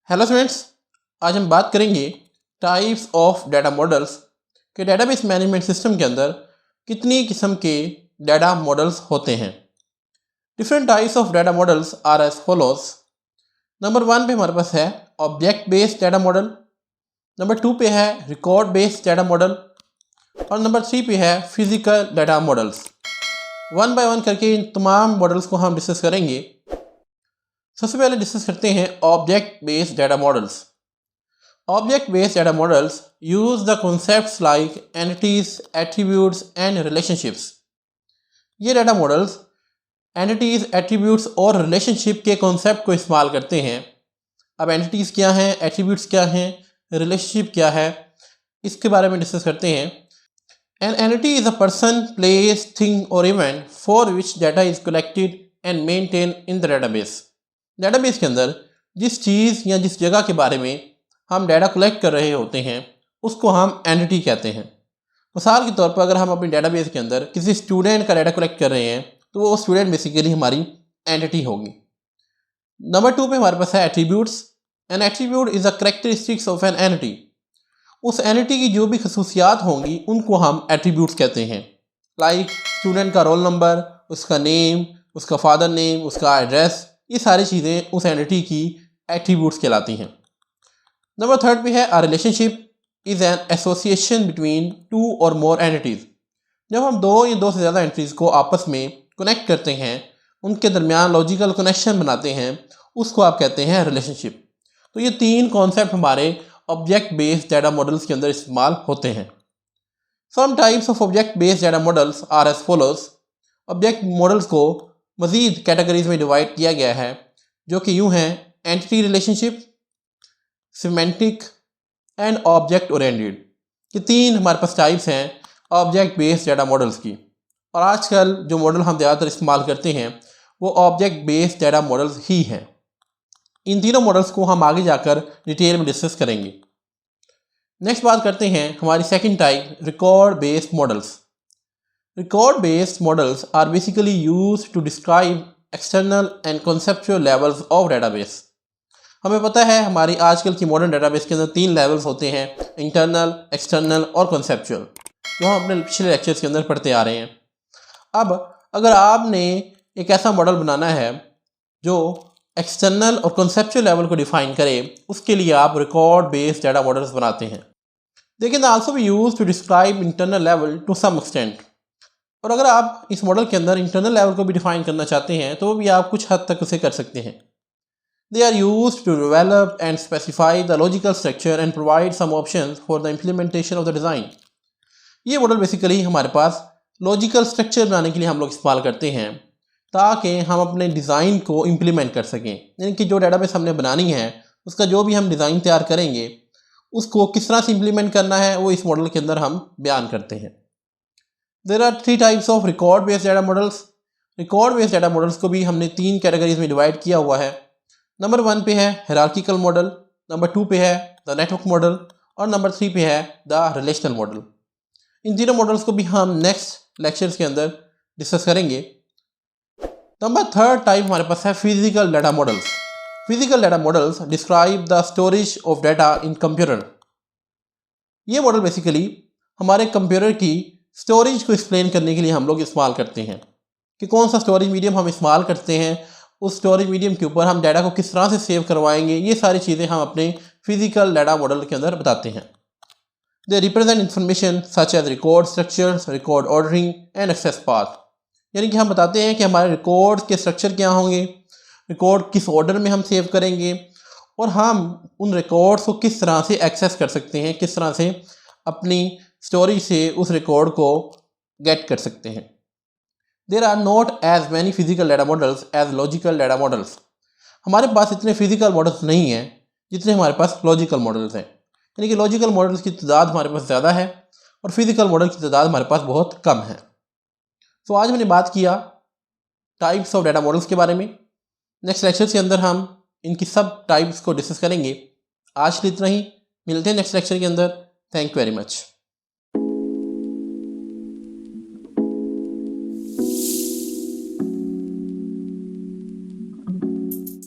Hello students, आज हम बात करेंगे टाइप्स ऑफ डाटा मॉडल्स के डेटाबेस मैनेजमेंट सिस्टम के अंदर कितनी किस्म के डाटा मॉडल्स होते हैं। Different types of data models are as follows. Number 1 पे हमारे पास है object based data model, number 2 पे है रिकॉर्ड बेस्ड डाटा मॉडल और नंबर 3 पे है physical data models. One by one करके इन तमाम मॉडल्स को हम डिस्कस करेंगे। सबसे पहले डिस्कस करते हैं object based data models. Object based data models use the concepts like entities, attributes and relationships. ये डाटा मॉडल्स एंटिटीज, एट्रीब्यूट्स और रिलेशनशिप के कॉन्सेप्ट को इस्तेमाल करते हैं। अब एंटिटीज़ क्या हैं, एट्रीब्यूट्स क्या हैं, रिलेशनशिप क्या है, इसके बारे में डिस्कस करते हैं। An entity is a person, place, thing और event for which data is collected and maintain in the database. Database के अंदर जिस चीज़ या जिस जगह के बारे में हम डाटा कलेक्ट कर रहे होते हैं उसको हम एंटिटी कहते हैं। मिसाल के तौर पर अगर हम अपने डेटाबेस के अंदर किसी स्टूडेंट का डाटा कलेक्ट कर रहे हैं तो वो स्टूडेंट बेसिकली हमारी एंटिटी होगी। नंबर 2 पे हमारे पास है attributes. N attribute is a characteristics of an entity. उस एंटिटी की जो भी खसूसियात होंगी उनको हम एट्रीब्यूट्स कहते हैं। लाइक स्टूडेंट का रोल नंबर, उसका नेम, उसका फादर नेम, उसका एड्रेस, ये सारी चीज़ें उस एंटिटी की एट्रीब्यूट्स कहलाती हैं। नंबर 3 पे है a relationship is an association between two और मोर एंटिटीज़। जब हम दो या दो से ज़्यादा एंटिटीज़ को आपस में कनेक्ट करते हैं, उनके दरमियान लॉजिकल कनेक्शन बनाते हैं, उसको आप कहते हैं रिलेशनशिप। तो ये तीन कॉन्सेप्ट हमारे ऑब्जेक्ट बेस्ड डाटा मॉडल्स के अंदर इस्तेमाल होते हैं। Some types of object based data models are as follows. Object models को मज़ीद कैटेगरीज में डिवाइड किया गया है जो कि यूँ हैं entity relationship, semantic and object oriented. ये तीन हमारे पास टाइप्स हैं ऑब्जेक्ट बेस्ड डाटा मॉडल्स की। और आजकल जो मॉडल हम ज़्यादातर इस्तेमाल करते हैं वो ऑब्जेक्ट बेस्ड डाटा मॉडल्स ही हैं। इन तीनों मॉडल्स को हम आगे जाकर डिटेल में डिस्कस करेंगे। नेक्स्ट बात करते हैं हमारी second type, record based models. Record based models are basically used to describe external and conceptual levels of database. हमें पता है हमारी आजकल की मॉडर्न डेटाबेस के अंदर 3 लेवल्स होते हैं, इंटरनल, एक्सटर्नल और कॉन्सेप्चुअल, जो हम अपने पिछले लेक्चर्स के अंदर पढ़ते आ रहे हैं। अब अगर आपने एक ऐसा मॉडल बनाना है जो एक्सटर्नल और कॉन्सेप्चुअल लेवल को डिफाइन करे, उसके लिए आप रिकॉर्ड बेस्ड डाटा मॉडल्स बनाते हैं। They can also be used to describe internal level to some extent. और अगर आप इस मॉडल के अंदर इंटरनल लेवल को भी डिफाइन करना चाहते हैं तो भी आप कुछ हद तक उसे कर सकते हैं। They are used to develop and specify the logical structure and provide some options for the implementation of the design. ये मॉडल बेसिकली हमारे पास लॉजिकल स्ट्रक्चर बनाने के लिए हम लोग इस्तेमाल करते हैं ताकि हम अपने डिज़ाइन को इम्प्लीमेंट कर सकें। यानी कि जो डेटाबेस हमने बनानी है उसका जो भी हम डिज़ाइन तैयार करेंगे उसको किस तरह से इम्प्लीमेंट करना है वो इस मॉडल के अंदर हम बयान करते हैं। There are 3 types of record based data models. Record based data models को भी हमने 3 कैटेगरीज में डिवाइड किया हुआ है। नंबर 1 पे है हायरार्किकल मॉडल, नंबर 2 पे है द नेटवर्क मॉडल और नंबर 3 पे है द रिलेशनल मॉडल। इन तीनों मॉडल्स को भी हम नेक्स्ट लेक्चर्स के अंदर डिस्कस करेंगे। नंबर 3 टाइप हमारे पास है physical data models. Physical data models describe the storage of data in computer. ये मॉडल बेसिकली हमारे कंप्यूटर की स्टोरेज को एक्सप्लेन करने के लिए हम लोग इस्तेमाल करते हैं कि कौन सा स्टोरेज मीडियम हम इस्तेमाल करते हैं, उस स्टोरेज मीडियम के ऊपर हम डाटा को किस तरह से सेव करवाएंगे, ये सारी चीज़ें हम अपने फिजिकल डाटा मॉडल के अंदर बताते हैं। They represent information such as record structures, record ordering and access path. यानी कि हम बताते हैं कि हमारे रिकॉर्ड के स्ट्रक्चर क्या होंगे, रिकॉर्ड किस ऑर्डर में हम सेव करेंगे और हम उन रिकॉर्ड्स को किस तरह से एक्सेस कर सकते हैं, किस तरह से अपनी स्टोरेज से उस रिकॉर्ड को गेट कर सकते हैं। There are not as many physical data models as logical data models. हमारे पास इतने फिजिकल मॉडल्स नहीं हैं जितने हमारे पास लॉजिकल मॉडल्स हैं। यानी कि लॉजिकल मॉडल्स की तादाद हमारे पास ज़्यादा है और फिजिकल मॉडल की तादाद हमारे पास बहुत कम है। तो आज हमने बात किया टाइप्स ऑफ डाटा मॉडल्स के बारे में। नेक्स्ट लेक्चर के अंदर हम इनकी सब टाइप्स को डिस्कस करेंगे। आज के लिए इतना ही, मिलते हैं नेक्स्ट लेक्चर के अंदर। Thank you very much.